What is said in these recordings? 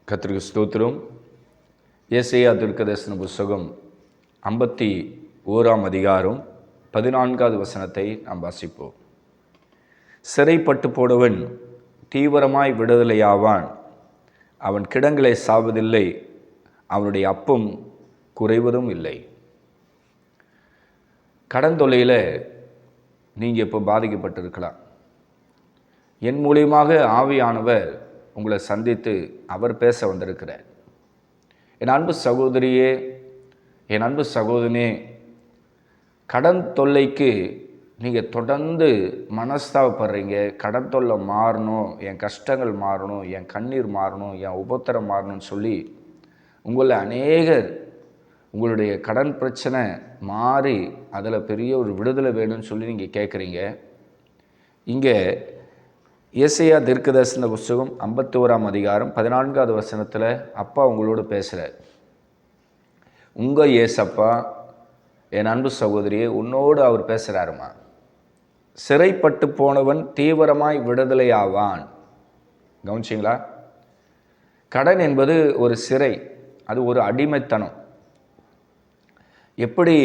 கர்த்தருக்கு ஸ்தோத்திரம். ஏசாயா தீர்க்கதரிசன புஸ்தகம் 51ஆம் அதிகாரம் 14வது வசனத்தை நாம் வாசிப்போம். சிறைப்பட்டு போனவன் தீவிரமாய் விடுதலையாவான், அவன் கிடங்களை சாவதில்லை, அவனுடைய அப்பம் குறைவதும் இல்லை. கடன் தொல்லையில் நீங்கள் இப்போ பாதிக்கப்பட்டிருக்கலாம். என் மூலியமாக ஆவியானவர் உங்களை சந்தித்து அவர் பேச வந்திருக்கிறார். என் அன்பு சகோதரியே, என் அன்பு சகோதரனே, கடன் தொல்லைக்கு நீங்கள் தொடர்ந்து மனஸ்தாபப்படுறீங்க. கடன் தொல்லை மாறணும், என் கஷ்டங்கள் மாறணும், என் கண்ணீர் மாறணும், என் உபத்திரம் மாறணும்னு சொல்லி உங்களை அநேகர் உங்களுடைய கடன் பிரச்சனை மாறி அதில் பெரிய ஒரு விடுதலை வேணும்னு சொல்லி நீங்கள் கேட்குறீங்க. இங்கே ஏசாயா தீர்க்கதரிசன புஸ்தகம் 51ஆம் அதிகாரம் 14வது வசனத்தில் அப்பா உங்களோடு பேசுகிறார். உங்கள் ஏசப்பா, என் அன்பு சகோதரியே, உன்னோடு அவர் பேசுகிறாருமா. சிறைப்பட்டு போனவன் தீவிரமாய் விடுதலை ஆவான். கவனிச்சிங்களா? கடன் என்பது ஒரு சிறை, அது ஒரு அடிமைத்தனம். எப்படி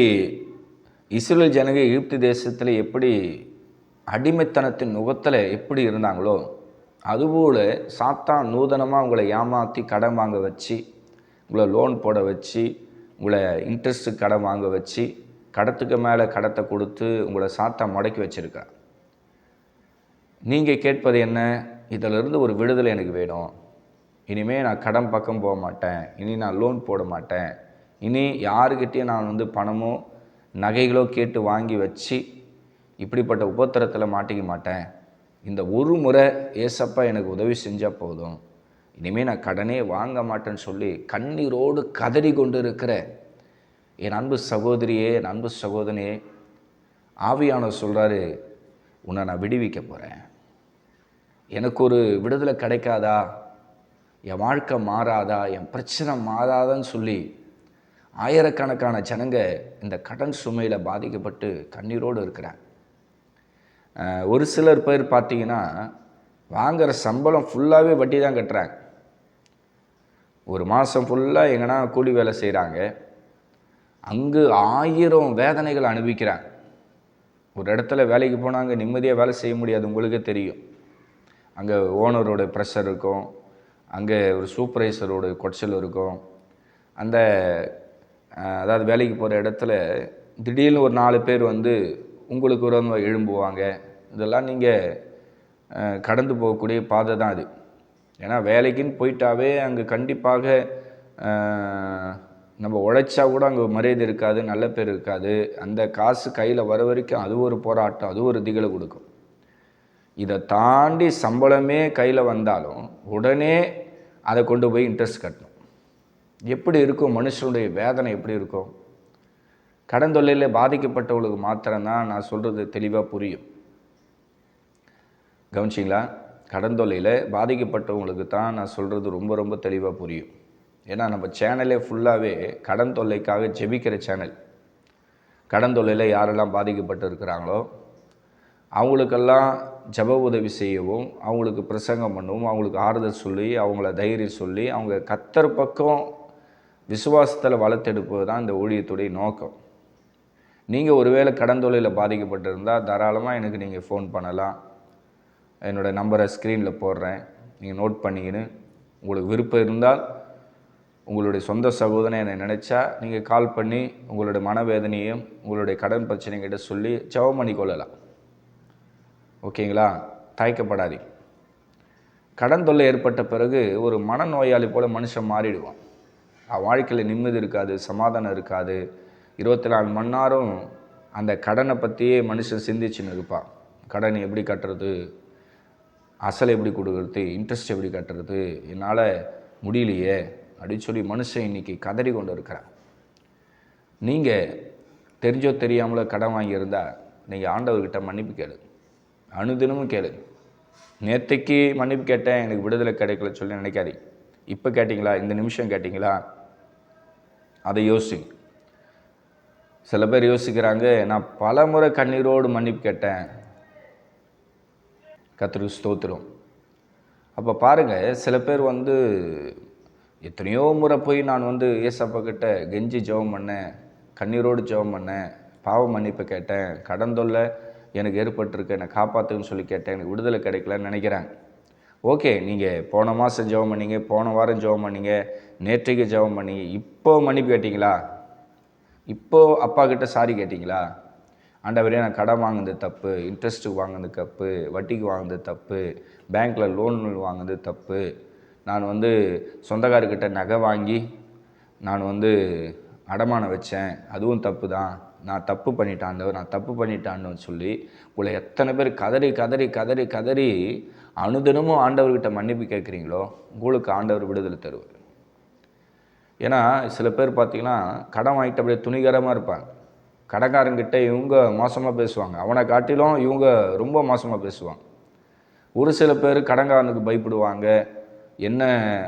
இஸ்ரேல் ஜனங்க எகிப்து தேசத்தில் எப்படி அடிமைத்தனத்தின் நுகத்தில் எப்படி இருந்தாங்களோ, அதுபோல் சாத்தான் நூதனமாக உங்களை ஏமாற்றி கடன் வாங்க வச்சு, உங்களை லோன் போட வச்சு, உங்களை இன்ட்ரெஸ்ட்டு கடன் வாங்க வச்சு, கடத்துக்கு மேலே கடத்தை கொடுத்து உங்களை சாத்தான் முடக்கி வச்சுருக்கா. நீங்கள் கேட்பது என்ன? இதிலிருந்து ஒரு விடுதலை எனக்கு வேணும். இனிமேல் நான் கடன் பக்கம் போக மாட்டேன், இனி நான் லோன் போட மாட்டேன், இனி யாருக்கிட்டேயும் நான் பணமோ நகைகளோ கேட்டு வாங்கி வச்சு இப்படிப்பட்ட உபத்திரத்தில் மாட்டிக்க மாட்டேன். இந்த ஒரு முறை ஏசப்பா எனக்கு உதவி செஞ்சால் போதும், இனிமேல் நான் கடனே வாங்க மாட்டேன்னு சொல்லி கண்ணீரோடு கதறி கொண்டு இருக்கிற என் அன்பு சகோதரியே, என் அன்பு சகோதரனே, ஆவியானவர் சொல்கிறாரு, உன்னை நான் விடுவிக்க போகிறேன். எனக்கு ஒரு விடுதலை கிடைக்காதா? என் வாழ்க்கை மாறாதா? என் பிரச்சனை மாறாதான்னு சொல்லி ஆயிரக்கணக்கான ஜனங்க இந்த கடன் சுமையில் பாதிக்கப்பட்டு கண்ணீரோடு இருக்கிறாங்க. ஒரு சிலர் பேர் பார்த்தீங்கன்னா வாங்குகிற சம்பளம் ஃபுல்லாகவே வட்டி தான் கட்டுறாங்க. ஒரு மாதம் ஃபுல்லாக எங்கன்னா கூலி வேலை செய்கிறாங்க, அங்கு 1000 வேதனைகள் அனுபவிக்கிறாங்க. ஒரு இடத்துல வேலைக்கு போனால் அங்கே நிம்மதியாக வேலை செய்ய முடியாது. உங்களுக்கே தெரியும், அங்கே ஓனரோட ப்ரெஷர் இருக்கும், அங்கே ஒரு சூப்பர்வைசரோட கொச்சல் இருக்கும். அந்த அதாவது வேலைக்கு போகிற இடத்துல திடீர்னு ஒரு 4 பேர் உங்களுக்கு விரோதமாக எழும்புவாங்க. இதெல்லாம் நீங்கள் கடந்து போகக்கூடிய பாதை தான் அது. ஏன்னா வேலைக்குன்னு போயிட்டாவே அங்கே கண்டிப்பாக நம்ம உழைச்சா கூட அங்கே மரியாதை இருக்காது, நல்ல பேர் இருக்காது. அந்த காசு கையில் வர வரைக்கும் அது ஒரு போராட்டம், அது ஒரு திகிலை கொடுக்கும். இதை தாண்டி சம்பளமே கையில் வந்தாலும் உடனே அதை கொண்டு போய் இன்ட்ரெஸ்ட் கட்டணும். எப்படி இருக்கும் மனுஷனுடைய வேதனை? எப்படி இருக்கும்? கடன் தொல்லையில் பாதிக்கப்பட்டவங்களுக்கு மாத்திரம்தான் நான் சொல்கிறது தெளிவாக புரியும். கவனிச்சிங்களா? கடன் தொல்லையில் பாதிக்கப்பட்டவங்களுக்கு தான் நான் சொல்கிறது ரொம்ப ரொம்ப தெளிவாக புரியும். ஏன்னா நம்ம சேனலே ஃபுல்லாகவே கடன் தொல்லைக்காக ஜெபிக்கிற சேனல். கடன் தொல்லையில் யாரெல்லாம் பாதிக்கப்பட்டு இருக்கிறாங்களோ அவங்களுக்கெல்லாம் ஜப உதவி செய்யவும், அவங்களுக்கு பிரசங்கம் பண்ணவும், அவங்களுக்கு ஆறுதல் சொல்லி, அவங்கள தைரியம் சொல்லி, அவங்க கர்த்தர் பக்கம் விசுவாசத்தில் வளர்த்தெடுப்பது தான் இந்த ஊழியத்துடைய நோக்கம். நீங்கள் ஒருவேளை கடன் தொல்லையில் பாதிக்கப்பட்டிருந்தால் தாராளமாக எனக்கு நீங்கள் ஃபோன் பண்ணலாம். என்னோடய நம்பரை ஸ்க்ரீனில் போடுறேன், நீங்கள் நோட் பண்ணிக்கின்னு உங்களுக்கு விருப்பம் இருந்தால் உங்களுடைய சொந்த சகோதரனை என்னை நினச்சா நீங்கள் கால் பண்ணி உங்களுடைய மனவேதனையும் உங்களுடைய கடன் பிரச்சனைகிட்ட சொல்லி ஜெபம் பண்ணி கொள்ளலாம். ஓகேங்களா? தயக்கப்படாதீங்க. கடன் தொல்லை ஏற்பட்ட பிறகு ஒரு மனநோயாளி போல் மனுஷன் மாறிடுவான். வாழ்க்கையில் நிம்மதி இருக்காது, சமாதானம் இருக்காது. 24 மணி நேரம் அந்த கடனை பற்றியே மனுஷன் சிந்திச்சுன்னு இருப்பான். கடன் எப்படி கட்டுறது, அசல் எப்படி கொடுக்குறது, இன்ட்ரெஸ்ட் எப்படி கட்டுறது, என்னால் முடியலையே அப்படின்னு சொல்லி மனுஷன் இன்றைக்கி கதறி கொண்டு இருக்கிறான். நீங்கள் தெரிஞ்சோ தெரியாமலோ கடன் வாங்கியிருந்தால் நீங்கள் ஆண்டவர்கிட்ட மன்னிப்பு கேளு, அனுதினமும் கேளு. நேற்றைக்கு மன்னிப்பு கேட்டேன், எனக்கு விடுதலை கிடைக்கல சொல்லி நினைக்காதீங்க. இப்போ கேட்டிங்களா? இந்த நிமிஷம் கேட்டிங்களா? அதை யோசிங்க. சில பேர் யோசிக்கிறாங்க, நான் பல முறை கண்ணீரோடு மன்னிப்பு கேட்டேன். கர்த்தருக்கு ஸ்தோத்திரம். அப்போ பாருங்கள், சில பேர் எத்தனையோ முறை போய் நான் வந்து ஏசப்பா கிட்ட கெஞ்சி ஜெபம் பண்ணேன், கண்ணீரோடு ஜெபம் பண்ணேன், பாவ மன்னிப்பு கேட்டேன், கடன் தொல்லை எனக்கு ஏற்பட்டிருக்கு, என்னை காப்பாற்றுன்னு சொல்லி கேட்டேன், எனக்கு விடுதலை கிடைக்கலன்னு நினைக்கிறாங்க. ஓகே, நீங்கள் போன மாதம் ஜெபம் பண்ணீங்க, போன வாரம் ஜெபம் பண்ணீங்க, நேற்றைக்கு ஜெபம் பண்ணீங்க, இப்போ மன்னிப்பு கேட்டிங்களா? இப்போது அப்பா கிட்ட சாரி கேட்டிங்களா? ஆண்டவரே, நான் கடன் வாங்குனது தப்பு, இன்ட்ரெஸ்ட்டுக்கு வாங்குனது தப்பு, வட்டிக்கு வாங்குனது தப்பு, பேங்க்கில் லோன் வாங்குனது தப்பு, நான் வந்து சொந்தக்காரர்கிட்ட நகை வாங்கி நான் வந்து அடமானம் வச்சேன், அதுவும் தப்பு தான், நான் தப்பு பண்ணிட்டாண்டவர், நான் தப்பு பண்ணிட்டான்னு சொல்லி உங்களை எத்தனை பேர் கதறி கதறி கதறி கதறி அனுதினமும் ஆண்டவர்கிட்ட மன்னிப்பு கேட்குறீங்களோ, உங்களுக்கு ஆண்டவர் விடுதலை தருவார். ஏன்னா சில பேர் பார்த்திங்கன்னா கடன் வாங்கிட்டு அப்படியே துணிகரமாக இருப்பாங்க. கடைக்காரங்கிட்ட இவங்க மோசமாக பேசுவாங்க, அவனை காட்டிலும் இவங்க ரொம்ப மோசமாக பேசுவாங்க. ஒரு சில பேர் கடன்காரனுக்கு பயப்படுவாங்க, என்ன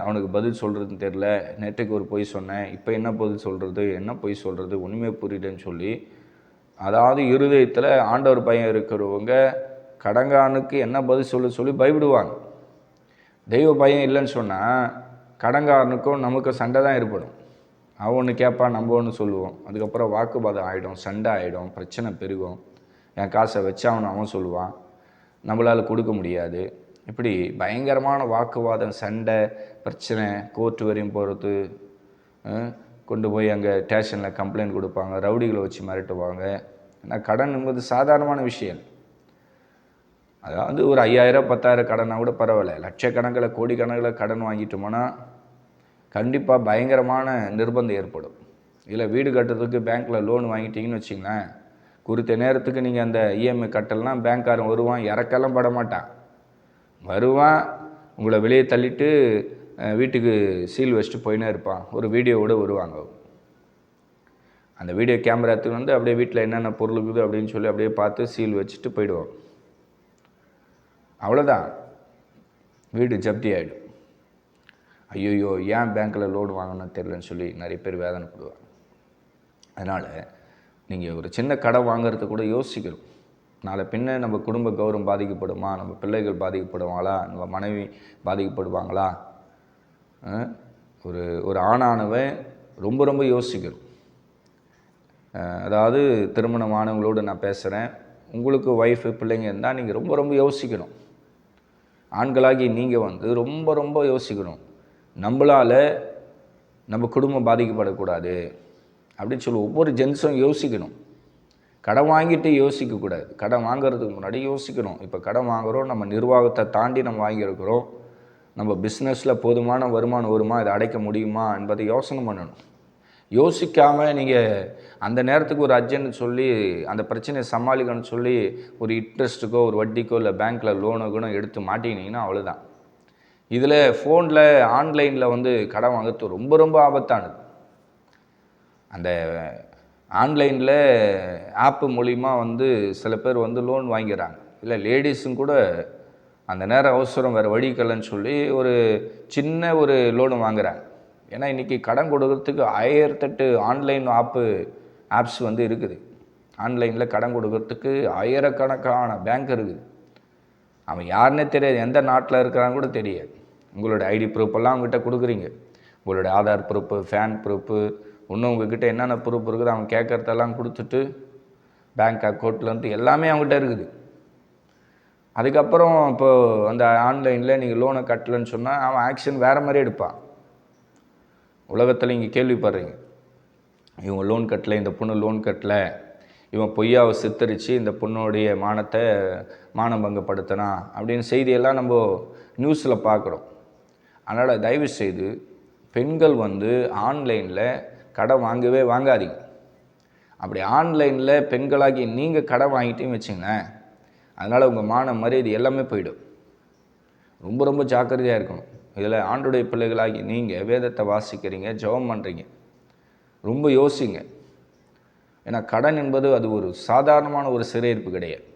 அவனுக்கு பதில் சொல்கிறதுன்னு தெரில, நேற்றைக்கு ஒரு பொய் சொன்னேன், இப்போ என்ன பதில் சொல்கிறது, என்ன பொய் சொல்கிறது, ஒன்றுமே புரியலன்னு சொல்லி, அதாவது இருதயத்தில் ஆண்டவர் பயம் இருக்கிறவங்க கடன்காரனுக்கு என்ன பதில் சொல்லி பயப்படுவாங்க. தெய்வ பயம் இல்லைன்னு சொன்னால் கடன்காரனுக்கும் நமக்கு சண்டை தான் ஏற்படும். அவன் ஒன்று கேட்பான், நம்ம ஒன்று சொல்லுவோம், அதுக்கப்புறம் வாக்குவாதம் ஆகிடும், சண்டை ஆகிடும், பிரச்சனை பெருகும். என் காசை அவன் சொல்லுவான், நம்மளால் கொடுக்க முடியாது. இப்படி பயங்கரமான வாக்குவாதம், சண்டை, பிரச்சனை, கோர்ட்டு வரையும் போகிறது, கொண்டு போய் அங்கே ஸ்டேஷனில் கம்ப்ளைண்ட் கொடுப்பாங்க, ரவுடிகளை வச்சு மிரட்டுவாங்க. ஏன்னா கடன் என்பது சாதாரணமான விஷயம். அதாவது ஒரு 5000 10,000 கடனா கூட பரவாயில்ல, லட்சக்கணக்கில் கோடிக்கணக்கில் கடன் வாங்கிட்டோம்னா கண்டிப்பாக பயங்கரமான நிர்பந்தம் ஏற்படும். இல்லை வீடு கட்டுறதுக்கு பேங்க்கில் லோன் வாங்கிட்டீங்கன்னு வச்சிங்களேன், குறித்த நேரத்துக்கு நீங்கள் அந்த இஎம்ஐ கட்டலைன்னா பேங்க்காரன் வருவான், இறக்கெல்லாம் பட மாட்டான், வருவான், உங்களை வெளியே தள்ளிட்டு வீட்டுக்கு சீல் வச்சுட்டு போயினே இருப்பான். ஒரு வீடியோவோடு வருவாங்க. அந்த வீடியோ கேமரா எடுத்துன்னு வந்து அப்படியே வீட்டில் என்னென்ன பொருள் இருக்குது அப்படின்னு சொல்லி அப்படியே பார்த்து சீல் வச்சுட்டு போயிடுவான். அவ்வளோதான், வீடு ஜப்தி ஆகிடும். ஐயோயோ, ஏன் பேங்க்கில் லோன் வாங்கணும்னு தெரிலன்னு சொல்லி நிறைய பேர் வேதனைப்படுவாங்க. அதனால் நீங்கள் ஒரு சின்ன கடை வாங்கிறது கூட யோசிக்கணும். நாளை பின்ன நம்ம குடும்ப கௌரவம் பாதிக்கப்படுமா, நம்ம பிள்ளைகள் பாதிக்கப்படுவாங்களா, நம்ம மனைவி பாதிக்கப்படுவாங்களா? ஒரு ஆணானவன் ரொம்ப ரொம்ப யோசிக்கணும். அதாவது திருமணமானவங்களோடு நான் பேசுகிறேன், உங்களுக்கு ஒய்ஃபு பிள்ளைங்க இருந்தால் நீங்கள் ரொம்ப ரொம்ப யோசிக்கணும். ஆண்களாகி நீங்கள் வந்து ரொம்ப ரொம்ப யோசிக்கணும். நம்மளால் நம்ம குடும்பம் பாதிக்கப்படக்கூடாது அப்படின்னு சொல்லி ஒவ்வொரு ஜென்ஸும் யோசிக்கணும். கடன் வாங்கிட்டு யோசிக்கக்கூடாது, கடன் வாங்கிறதுக்கு முன்னாடி யோசிக்கணும். இப்போ கடன் வாங்குகிறோம், நம்ம நிர்வாகத்தை தாண்டி நம்ம வாங்கியிருக்கிறோம், நம்ம பிஸ்னஸில் போதுமான வருமானம் வருமா, இதை அடைக்க முடியுமா என்பதை யோசனை பண்ணணும். யோசிக்காமல் நீங்கள் அந்த நேரத்துக்கு ஒரு அர்ஜென்ட் சொல்லி அந்த பிரச்சனையை சமாளிக்கணும்னு சொல்லி ஒரு இன்ட்ரெஸ்ட்டுக்கோ ஒரு வட்டிக்கோ இல்லை பேங்க்கில் லோனுக்கோ எடுத்து மாட்டிக்கினீங்கன்னா அவ்வளோதான். இதில் ஃபோனில் ஆன்லைனில் வந்து கடன் வாங்கிறது ரொம்ப ரொம்ப ஆபத்தானது. அந்த ஆன்லைனில் ஆப்பு மூலிமா வந்து சில பேர் வந்து லோன் வாங்கிறாங்க. இல்லை லேடிஸும் கூட அந்த நேரம் அவசரம் வேறு வழிக்கலன்னு சொல்லி ஒரு சின்ன ஒரு லோனு வாங்குகிறாங்க. ஏன்னா இன்றைக்கி கடன் கொடுக்கறதுக்கு 1008 ஆன்லைன் ஆப்ஸ் வந்து இருக்குது. ஆன்லைனில் கடன் கொடுக்கறதுக்கு ஆயிரக்கணக்கான பேங்க் இருக்குது. அவன் யாருன்னே தெரியாது, எந்த நாட்டில் இருக்கிறான்னு கூட தெரியாது. உங்களோட ஐடி ப்ரூஃபெல்லாம் அவங்ககிட்ட கொடுக்குறீங்க, உங்களோட ஆதார் ப்ரூஃபு, ஃபேன் ப்ரூஃபு, இன்னும் உங்ககிட்ட என்னென்ன ப்ரூஃப் இருக்குது அவங்க கேட்குறதெல்லாம் கொடுத்துட்டு பேங்க் அக்கௌண்ட்லேருந்து எல்லாமே அவங்ககிட்ட இருக்குது. அதுக்கப்புறம் இப்போது அந்த ஆன்லைனில் நீங்கள் லோனை கட்டலைன்னு சொன்னால் அவன் ஆக்ஷன் வேறு மாதிரி எடுப்பான். உலகத்தில் இங்கே கேள்விப்படுறீங்க, இவங்க லோன் கட்டலை, இந்த பொண்ணு லோன் கட்டலை, இவன் பொய்யாவை சித்தரித்து இந்த பொண்ணுடைய மானபங்கப்படுத்தினா அப்படின்னு செய்தியெல்லாம் நம்ம நியூஸில் பார்க்குறோம். அதனால் தயவு செய்து பெண்கள் வந்து ஆன்லைனில் கடன் வாங்கவே வாங்காதீங்க. அப்படி ஆன்லைனில் பெண்களாகி நீங்கள் கடன் வாங்கிட்டேன்னு வச்சுங்களேன், அதனால் உங்கள் மான மரியாதை எல்லாமே போயிடும். ரொம்ப ரொம்ப ஜாக்கிரதையாக இருக்கணும். இதில் ஆண்டுடைய பிள்ளைகளாகி நீங்கள் வேதத்தை வாசிக்கிறீங்க, ஜெபம் பண்ணுறீங்க, ரொம்ப யோசிங்க. ஏன்னா கடன் என்பது அது ஒரு சாதாரணமான ஒரு சிறையிருப்பு கிடையாது.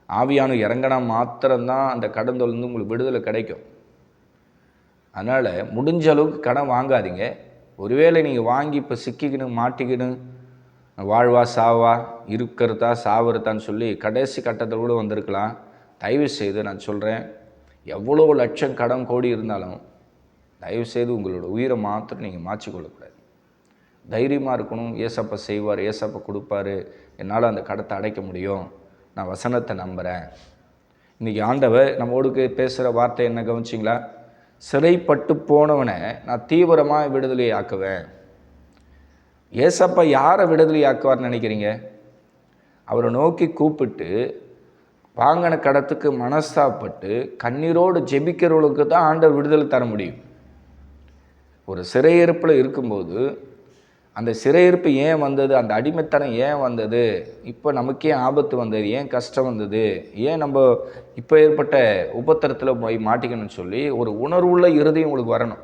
ஆவியான இறங்கினா மாத்திரம்தான் அந்த கடன் தொல்லைந்து உங்களுக்கு விடுதலை கிடைக்கும். அதனால் முடிஞ்ச அளவுக்கு கடன் வாங்காதீங்க. ஒருவேளை நீங்கள் வாங்கி இப்போ சிக்கிக்கணும், மாட்டிக்கணும், வாழ்வா சாவா, இருக்கிறதா சாவறதான்னு சொல்லி கடைசி கட்டத்தில் கூட வந்திருக்கலாம். தயவு செய்து நான் சொல்கிறேன், எவ்வளோ லட்சம் கடன் கோடி இருந்தாலும் தயவுசெய்து உங்களோட உயிரை மாத்திரம் நீங்கள் மாற்றிக்கொள்ளக்கூடாது. தைரியமாக இருக்கணும். ஏசப்பா செய்வார், ஏசப்பா கொடுப்பாரு, என்னால் அந்த கடத்தை அடைக்க முடியும், நான் வசனத்தை நம்புகிறேன். இன்றைக்கி ஆண்டவர் நம்மோடுக்கு பேசுகிற வார்த்தை என்ன கவனிச்சிங்களா? சிறைப்பட்டு போனவனை நான் தீவிரமாக விடுதலை ஆக்குவேன். ஏசப்பா யாரை விடுதலை ஆக்குவார்னு நினைக்கிறீங்க? அவரை நோக்கி கூப்பிட்டு வாங்கின கடத்துக்கு மனஸ்தாப்பட்டு கண்ணீரோடு ஜெபிக்கிறவர்களுக்கு தான் ஆண்டவர் விடுதலை தர முடியும். ஒரு சிறையிருப்பில் இருக்கும்போது அந்த சிறையிருப்பு ஏன் வந்தது, அந்த அடிமைத்தனம் ஏன் வந்தது, இப்போ நமக்கே ஆபத்து வந்தது, ஏன் கஷ்டம் வந்தது, ஏன் நம்ம இப்போ ஏற்பட்ட உபத்திரத்தில் போய் மாட்டிக்கணும்னு சொல்லி ஒரு உணர்வுள்ள இருதயம் உங்களுக்கு வரணும்.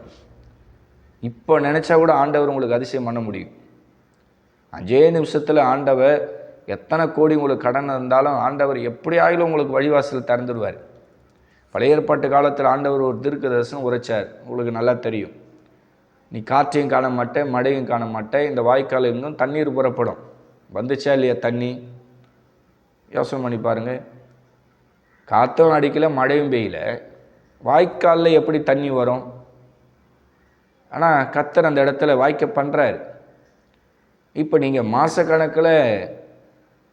இப்போ நினச்சா கூட ஆண்டவர் உங்களுக்கு அதிசயம் பண்ண முடியும். 5 நிமிஷத்தில் ஆண்டவர் எத்தனை கோடி உங்களுக்கு கடன் இருந்தாலும் ஆண்டவர் எப்படி ஆயிலும் உங்களுக்கு வழிவாசல் திறந்துடுவார். பழைய ஏற்பாட்டு காலத்தில் ஆண்டவர் ஒரு தீர்க்கதரிசனம் உரைச்சார், உங்களுக்கு நல்லா தெரியும். நீ காற்றையும் காண மாட்டேன், மழையும் காண மாட்டேன், இந்த வாய்க்கால் இருந்தும் தண்ணீர் புறப்படும். வந்துச்சா இல்லையா தண்ணி? யோசனை பண்ணி பாருங்கள். காற்றும் அடிக்கல, மழையும் பெய்யல, வாய்க்காலில் எப்படி தண்ணி வரும்? ஆனால் கர்த்தர் அந்த இடத்துல வாய்க்க பண்ணுறாரு. இப்போ நீங்கள் மாதக்கணக்கில்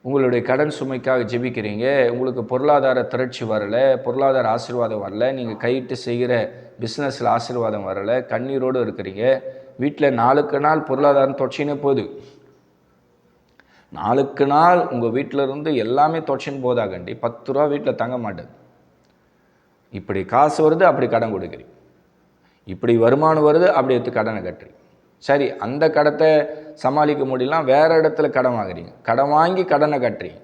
உங்களுடைய கடன் சுமைக்காக ஜெபிக்கிறீங்க, உங்களுக்கு பொருளாதார திரட்சி வரலை, பொருளாதார ஆசீர்வாதம் வரலை, நீங்கள் கையிட்டு செய்கிற பிஸ்னஸில் ஆசீர்வாதம் வரலை, கண்ணீரோடு இருக்கிறீங்க. வீட்டில் நாளுக்கு நாள் பொருளாதாரம் தொச்சின்னு போகுது. நாளுக்கு நாள் உங்கள் வீட்டில் இருந்து எல்லாமே தொச்சின்னு போதாகண்டி 10 ரூபா வீட்டில் தங்க மாட்டேது. இப்படி காசு வருது, அப்படி கடன் கொடுக்குறீங்க. இப்படி வருமானம் வருது, அப்படி எடுத்து கடனை கட்டுறீங்க. சரி, அந்த கடத்தை சமாளிக்க முடியலாம், வேறு இடத்துல கடன் வாங்குறீங்க. கடன் வாங்கி கடனை கட்டுறீங்க.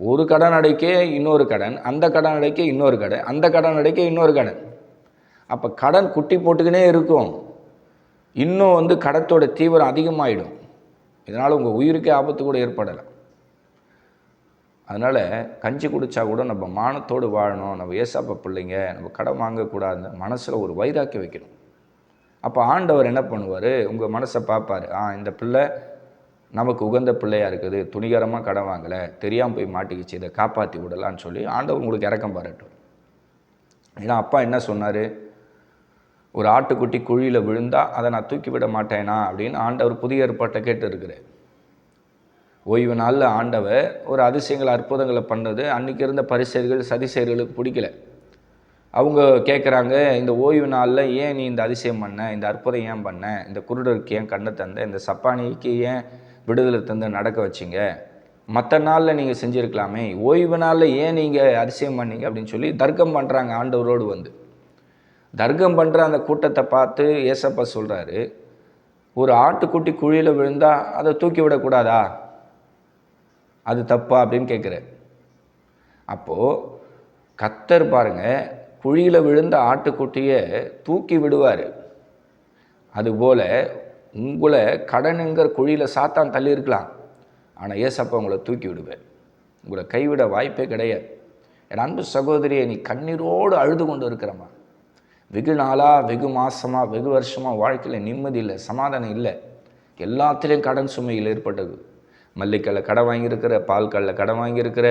ஒரு கடன் அடைக்க இன்னொரு கடன், அந்த கடன் அடைக்க இன்னொரு கடன், அந்த கடன் அடைக்க இன்னொரு கடன். அப்போ கடன் குட்டி போட்டுக்கினே இருக்கும். இன்னும் கடத்தோட தீவிரம் அதிகமாகிடும். இதனால் உங்கள் உயிருக்கே ஆபத்து கூட ஏற்படலாம். அதனால் கஞ்சி குடித்தா கூட நம்ம மானத்தோடு வாழணும், நம்ம ஏசப்பா பிள்ளைங்க, நம்ம கடன் வாங்கக்கூடாது, மனசில் ஒரு வைராக்கி வைக்கணும். அப்போ ஆண்டவர் என்ன பண்ணுவார், உங்கள் மனசை பார்ப்பார். இந்த பிள்ளை நமக்கு உகந்த பிள்ளையாக இருக்குது, துணிகரமாக கடன் வாங்கலை, தெரியாமல் போய் மாட்டிக்கிச்சு, இதை காப்பாற்றி விடலான்னு சொல்லி ஆண்டவர் உங்களுக்கு இறக்கம் பாராட்டும். ஏன்னா அப்பா என்ன சொன்னார், ஒரு ஆட்டுக்குட்டி குழியில் விழுந்தால் அதை நான் தூக்கி விட மாட்டேனா அப்படின்னு ஆண்டவர் புதிய ஏற்பாட்டை கேட்டு இருக்கிறேன். ஓய்வு நாளில் ஆண்டவர் ஒரு அதிசயங்கள் அற்புதங்களை பண்ணது அன்றைக்கி இருந்த பரிசேயர்கள் சதிசேயர்களுக்கு பிடிக்கல. அவங்க கேட்குறாங்க, இந்த ஓய்வு நாளில் ஏன் நீ இந்த அதிசயம் பண்ண, இந்த அற்புதம் ஏன் பண்ண, இந்த குருடருக்கு ஏன் கண்ணை தந்த, இந்த சப்பானிக்கு ஏன் விடுதலை தந்து நடக்க வச்சிங்க, மற்ற நாளில் நீங்கள் செஞ்சுருக்கலாமே, ஓய்வு நாளில் ஏன் நீங்கள் அதிசயம் பண்ணீங்க அப்படின்னு சொல்லி தர்க்கம் பண்ணுறாங்க ஆண்டவரோடு தர்க்கம் பண்ணுற அந்த கூட்டத்தை பார்த்து ஏசப்பா சொல்கிறாரு, ஒரு ஆட்டுக்குட்டி குழியில் விழுந்தால் அதை தூக்கி விடக்கூடாதா, அது தப்பா அப்படின்னு கேட்குறாரு. அப்போது கர்த்தர் பாருங்கள், குழியில் விழுந்த ஆட்டுக்குட்டியை தூக்கி விடுவார். அதுபோல் உங்களை கடனுங்கிற குழியில் சாத்தான் தள்ளியிருக்கலாம், ஆனால் ஏசப்பா உங்களை தூக்கி விடுவார். உங்களை கைவிட வாய்ப்பே கிடையாது. என் அன்பு சகோதரியை, நீ கண்ணீரோடு அழுது கொண்டு இருக்கிறம்மா, வெகு நாளாக, வெகு மாதமாக, வெகு வருஷமாக வாழ்க்கையில் நிம்மதி இல்லை, சமாதானம் இல்லை, எல்லாத்துலேயும் கடன் சுமையில் ஏற்பட்டது. மல்லிக்கல்லில் கடன் வாங்கியிருக்கிற, பால்கல்லில் கடன் வாங்கியிருக்கிற,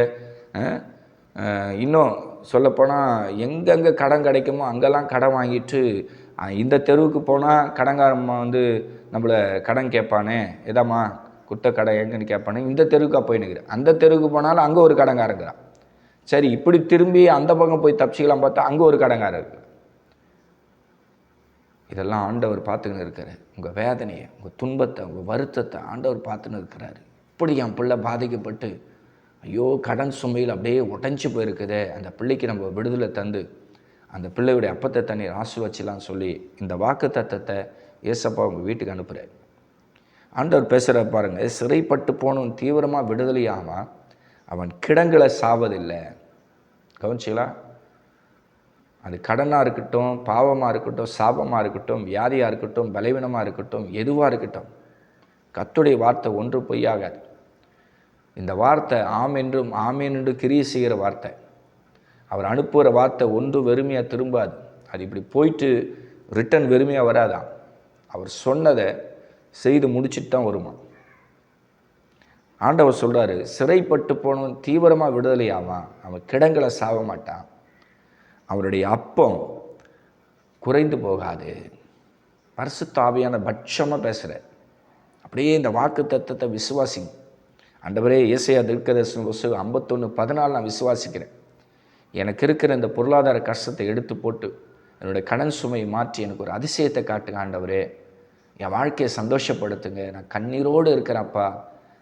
இன்னும் சொல்லப்போனால் எங்கெங்கே கடன் கிடைக்குமோ அங்கெல்லாம் கடன் வாங்கிட்டு இந்த தெருவுக்கு போனால் கடன்காரம்மா நம்மளை கடன் கேட்பானே, எதாம்மா குட்ட கடை எங்கன்னு கேட்பானே, இந்த தெருவுக்காக போய் நிற்கிறேன். அந்த தெருவுக்கு போனாலும் அங்கே ஒரு கடன்காரங்கிறான். சரி, இப்படி திரும்பி அந்த பக்கம் போய் தப்பிச்சிக்கலாம் பார்த்தா அங்கே ஒரு கடன்காரர் இருக்கு. இதெல்லாம் ஆண்டவர் பார்த்துக்கின்னு இருக்கிறார். உங்கள் வேதனையை, உங்கள் துன்பத்தை, உங்கள் வருத்தத்தை ஆண்டவர் பார்த்துன்னு இருக்கிறாரு. இப்படி என் பிள்ளை பாதிக்கப்பட்டு ஐயோ கடன் சுமையில் அப்படியே உடஞ்சி போயிருக்குதே, அந்த பிள்ளைக்கு நம்ம விடுதலை தந்து அந்த பிள்ளையுடைய அப்பத்தை தண்ணீர் ஆசீர்வச்சிலான்னு சொல்லி இந்த வாக்கு தத்தத்தை ஏசப்பா உங்கள் வீட்டுக்கு அனுப்புகிறார். ஆண்டவர் பேசுகிற பாருங்கள், சிறைப்பட்டு போனவன் தீவிரமாக விடுதலையாவான், அவன் கிடங்களை சாவதில்லை. கவனிச்சிங்களா? அது கடனாக இருக்கட்டும், பாவமாக இருக்கட்டும், சாபமாக இருக்கட்டும், வியாதியாக இருக்கட்டும், பலவீனமாக இருக்கட்டும், எதுவாக இருக்கட்டும், கர்த்தருடைய வார்த்தை ஒன்று பொய்யாகாது. இந்த வார்த்தை ஆம் என்றும் ஆமேன் என்று கிரியை செய்கிற வார்த்தை. அவர் அனுப்புகிற வார்த்தை ஒன்று வெறுமையாக திரும்பாது. அது இப்படி போயிட்டு ரிட்டன் வெறுமையாக வராதான். அவர் சொன்னதை செய்து முடிச்சுட்டு தான் வருமா. ஆண்டவர் சொல்கிறாரு, சிறைப்பட்டு போனவன் தீவிரமாக விடுதலை ஆவான், அவன் கிடங்களை சாவ மாட்டான், அவருடைய அப்பம் குறைந்து போகாது. பரிசுத்த ஆவியான பட்சமாக பேசுகிறார். அப்படியே இந்த வாக்கு தத்தத்தை விசுவாசிங்க. ஆண்டவரே, ஏசாயா தீர்க்கதரிசன புத்தகம் 51:14 நான் விசுவாசிக்கிறேன். எனக்கு இருக்கிற இந்த பொருளாதார கஷ்டத்தை எடுத்து போட்டு என்னுடைய கடன் சுமையை மாற்றி எனக்கு ஒரு அதிசயத்தை காட்டுங்க ஆண்டவரே. என் வாழ்க்கையை சந்தோஷப்படுத்துங்க. நான் கண்ணீரோடு இருக்கிறேன்ப்பா.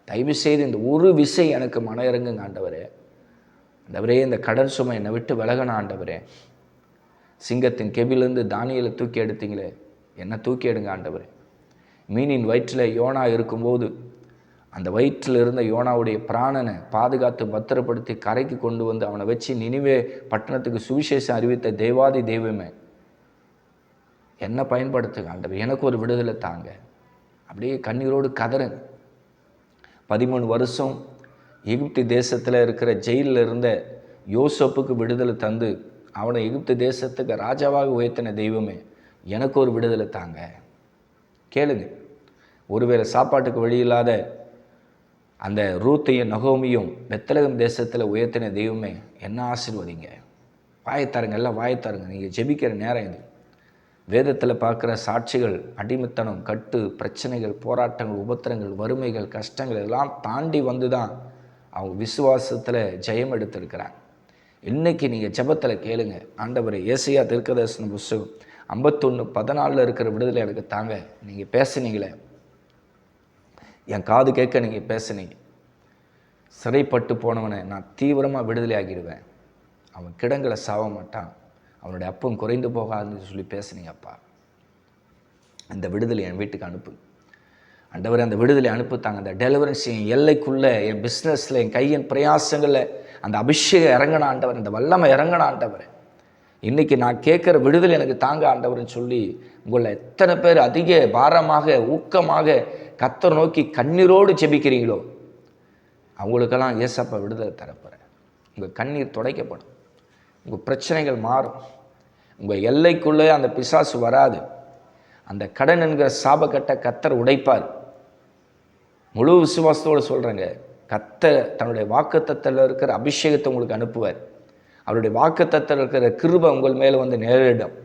தயவு செய்து இந்த ஒரு விசை எனக்கு மன இறங்குங்க ஆண்டவரே. ஆண்டவரே, இந்த கடன் சுமை என்னை விட்டு விலகணும் ஆண்டவரே. சிங்கத்தின் கெபிலிருந்து தானியேலை தூக்கி எடுத்தீங்களே, என்னை தூக்கி எடுங்க ஆண்டவரே. மீனின் வயிற்றில் யோனா இருக்கும்போது அந்த வயிற்றில் இருந்த யோனாவுடைய பிராணனை பாதுகாத்து பத்திரப்படுத்தி கரைக்கு கொண்டு வந்து அவனை வச்சு நினிவே பட்டணத்துக்கு சுவிசேஷம் அறிவித்த தேவாதி தெய்வமே, என்ன பயன்படுத்துங்க ஆண்டவர். எனக்கு ஒரு விடுதலை தாங்க. அப்படியே கண்ணீரோடு கதறன். 13 வருஷம் எகிப்து தேசத்தில் இருக்கிற ஜெயிலில் இருந்த யோசப்புக்கு விடுதலை தந்து அவனை எகிப்து தேசத்துக்கு ராஜாவாக உயர்த்தின தெய்வமே, எனக்கு ஒரு விடுதலை தாங்க. கேளுங்க. ஒருவேளை சாப்பாட்டுக்கு வழி இல்லாத அந்த ரூத்தையும் நகோமியும் பெத்லகேம் தேசத்தில் உயர்த்தின தெய்வமே, என்ன ஆசீர்வதிங்க. வாயத்தாருங்க, எல்லாம் வாயத்தாருங்க. நீங்கள் ஜெபிக்கிற நேரம் இது. வேதத்தில் பார்க்குற சாட்சிகள் அடிமைத்தனம், கட்டு, பிரச்சனைகள், போராட்டங்கள், உபத்திரங்கள், வறுமைகள், கஷ்டங்கள் எல்லாம் தாண்டி வந்து தான் அவங்க விசுவாசத்தில் ஜெயம் எடுத்திருக்கிறாங்க. இன்றைக்கி நீங்கள் ஜெபத்தில் கேளுங்க. ஆண்டவரே, ஏசாயா தீர்க்கதரிசன புத்தகம் 51:14 இருக்கிற விடுதலை எனக்கு தாங்க. நீங்கள் பேசுனீங்களே, என் காது கேட்க நீங்கள் பேசுனீங்க. சிறைப்பட்டு போனவனை நான் தீவிரமாக விடுதலை ஆகிடுவேன். அவன் கிடங்களை சாவ மாட்டான், அவனுடைய அப்பம் குறைந்து போகாதுன்னு சொல்லி பேசுனீங்கப்பா. அந்த விடுதலை என் வீட்டுக்கு அனுப்பு ஆண்டவர். அந்த விடுதலை அனுப்புத்தாங்க. அந்த டெலிவரன்ஸ் என் எல்லைக்குள்ளே, என் பிஸ்னஸில், என் கையின் பிரயாசங்களில் அந்த அபிஷேகம் இறங்கின ஆண்டவர், அந்த வல்லமை இறங்கின ஆண்டவர். இன்றைக்கி நான் கேட்குற விடுதலை எனக்கு தாங்க ஆண்டவர்னு சொல்லி உங்களை எத்தனை பேர் அதிக பாரமாக ஊக்கமாக கர்த்தரை நோக்கி கண்ணீரோடு ஜெபிக்கிறீங்களோ அவங்களுக்கெல்லாம் ஏசப்பா விடுதலை தரப்போகிறேன். உங்கள் கண்ணீர் துடைக்கப்படும், உங்கள் பிரச்சனைகள் மாறும், உங்கள் எல்லைக்குள்ளே அந்த பிசாசு வராது. அந்த கடன் என்கிற சாபக்கட்டை கர்த்தர் உடைப்பார். முழு விசுவாசத்தோடு சொல்கிறேங்க. கர்த்தர் தன்னுடைய வாக்குத்தத்தத்தில் இருக்கிற அபிஷேகத்தை உங்களுக்கு அனுப்புவார். அவருடைய வாக்குத்தத்தத்தில் இருக்கிற கிருபை உங்கள் மேலே வந்து நேரிடும்.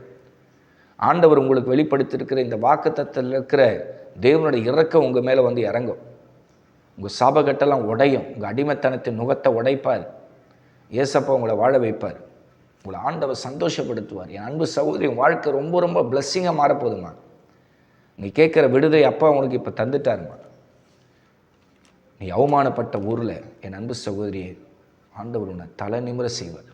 ஆண்டவர் உங்களுக்கு வெளிப்படுத்தியிருக்கிற இந்த வாக்குத்தத்தத்தில் இருக்கிற தேவனுடைய இரக்கம் உங்கள் மேலே வந்து இறங்கும். உங்கள் சாபக்கட்டெல்லாம் உடையும். உங்கள் அடிமைத்தனத்தின் நுகத்தை உடைப்பார். ஏசப்பா உங்களை வாழ வைப்பார். உங்களை ஆண்டவர் சந்தோஷப்படுத்துவார். என் அன்பு சகோதரி, வாழ்க்கை ரொம்ப ரொம்ப பிளஸ்ஸிங்காக மாறப்போகுதுமா. நீ கேட்குற விடுதலை அப்பா உனக்கு இப்போ தந்துட்டாருமா. நீ அவமானப்பட்ட ஊரில் என் அன்பு சகோதரியை ஆண்டவர் உன்னை தலை நிமிர செய்வார்.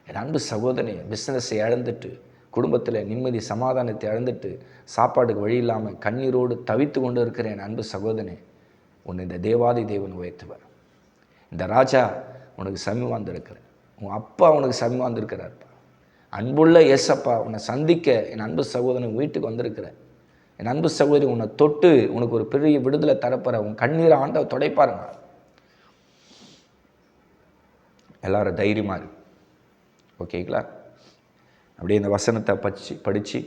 என் அன்பு சகோதரி, பிஸ்னஸை இழந்துட்டு, குடும்பத்தில் நிம்மதி சமாதானத்தை இழந்துட்டு, சாப்பாடுக்கு வழி இல்லாமல் கண்ணீரோடு தவித்து கொண்டு இருக்கிற என் அன்பு சகோதரனே, உன்னை இந்த தேவாதி தேவன் உயர்த்துவார். இந்த ராஜா உனக்கு சமீபந்திருக்கிற, உன் அப்பா உனக்கு சமீபந்திருக்கிறார்ப்பா. அன்புள்ள ஏசப்பா உன்னை சந்திக்க என் அன்பு சகோதரன் வீட்டுக்கு வந்திருக்கிற என் அன்பு சகோதரி, உன்னை தொட்டு உனக்கு ஒரு பெரிய விடுதலை தரப்போற. உன் கண்ணீரை ஆண்டவர் துடைப்பாருங்க. எல்லாரும் தைரியமாக இருக்கு. ஓகேங்களா? அப்படியே இந்த வசனத்தை படித்து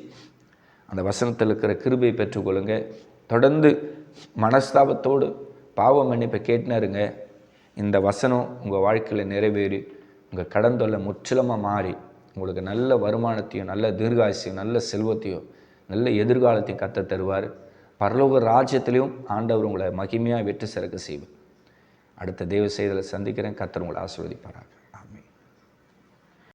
அந்த வசனத்தில் இருக்கிற கிருபையை பெற்றுக்கொள்ளுங்க. தொடர்ந்து மனஸ்தாபத்தோடு பாவ மன்னிப்பை கேட்டுனாருங்க. இந்த வசனம் உங்கள் வாழ்க்கையில் நிறைவேறி உங்கள் கடன் தொல்லை முற்றிலுமாக மாறி உங்களுக்கு நல்ல வருமானத்தையும், நல்ல தீர்காயுசையும், நல்ல செல்வத்தையும், நல்ல எதிர்காலத்தையும் கர்த்தர் தருவார். பரலோக ராஜ்யத்திலையும் ஆண்டவர் உங்களை மகிமையாக வெற்றி சிறக்க செய்வார். அடுத்த தேவ செய்தியில் சந்திக்கிறேன். கர்த்தர் உங்களை ஆசீர்வதிப்பாராக.